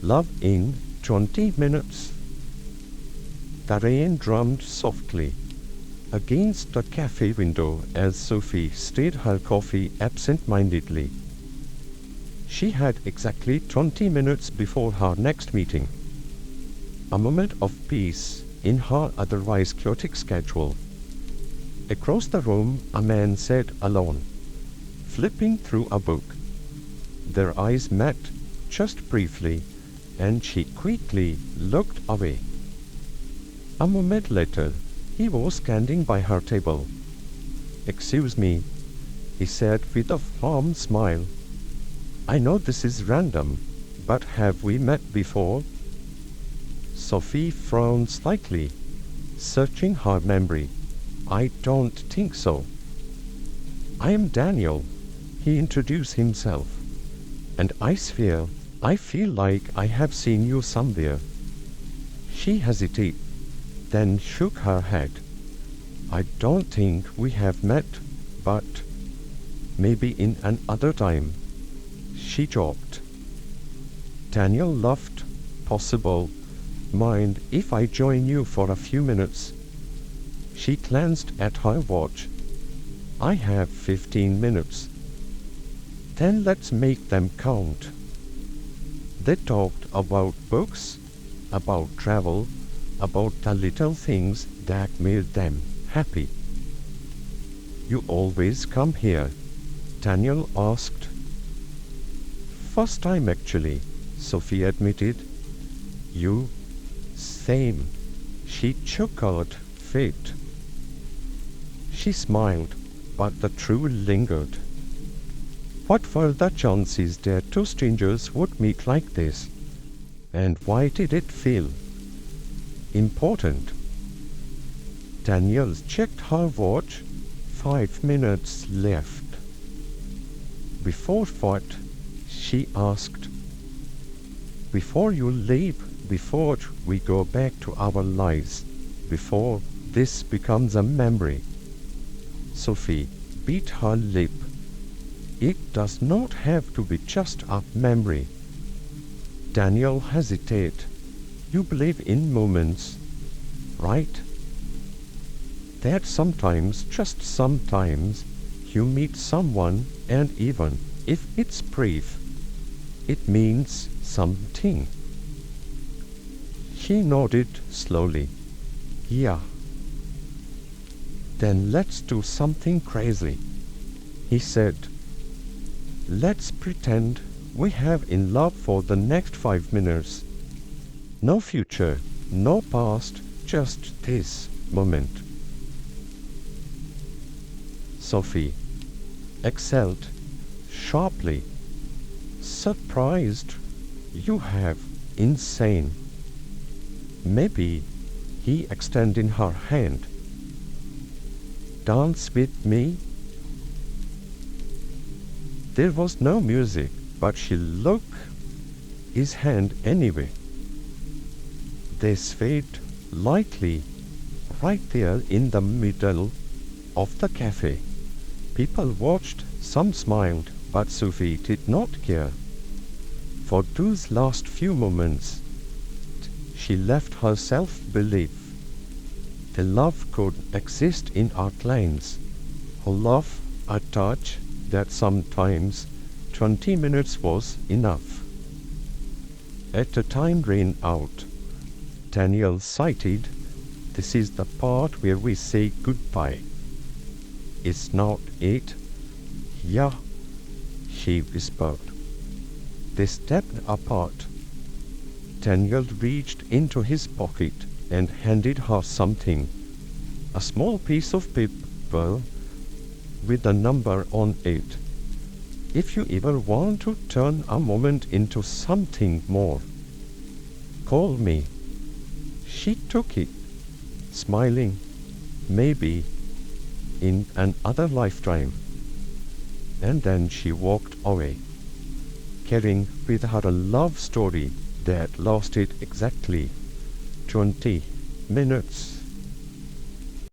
Love in 20 minutes. The rain drummed softly against the cafe window as Sophie stirred her coffee absent-mindedly. She had exactly 20 minutes before her next meeting. A moment of peace in her otherwise chaotic schedule. Across the room, a man sat alone, flipping through a book. Their eyes met just briefly, and she quickly looked away. A moment later, he was standing by her table. "Excuse me," he said with a firm smile. "I know this is random, but have we met before?" Sophie frowned slightly, searching her memory. "I don't think so." "I am Daniel," he introduced himself, "and I feel like I have seen you somewhere." She hesitated, then shook her head. "I don't think we have met, but maybe in another time," she joked. Daniel laughed. "Possible. Mind if I join you for a few minutes?" She glanced at her watch. "I have 15 minutes. Then let's make them count." They talked about books, about travel, about the little things that made them happy. "You always come here?" Daniel asked. "First time actually," Sophie admitted. "You?" "Same." She chuckled. "Fate." She smiled, but the truth lingered. What were the chances that two strangers would meet like this? And why did it feel important? Danielle checked her watch. 5 minutes left. "Before what?" she asked. "Before you leave, before we go back to our lives, before this becomes a memory." Sophie bit her lip. "It does not have to be just a memory." Daniel hesitated. "You believe in moments, right? That sometimes, just sometimes, you meet someone, and even if it's brief, it means something." She nodded slowly. "Yeah." "Then let's do something crazy," he said. "Let's pretend we have in love for the next 5 minutes. No future, no past, just this moment." Sophie exhaled sharply. "Surprised? You have. Insane." "Maybe," he extended her hand. "Dance with me?" There was no music, but she looked his hand anyway. They swayed lightly right there in the middle of the cafe. People watched, some smiled, but Sophie did not care. For those last few moments, she left her self-belief. The love could exist in our lines. A love, a touch, that sometimes 20 minutes was enough. At the time ran out, Daniel cited, "This is the part where we say goodbye." "It's not it?" "Yeah," she whispered. They stepped apart. Daniel reached into his pocket and handed her something. A small piece of paper with a number on it. "If you ever want to turn a moment into something more, call me." She took it, smiling. Maybe in another lifetime. And then she walked away, carrying with her a love story that lasted exactly 20 minutes.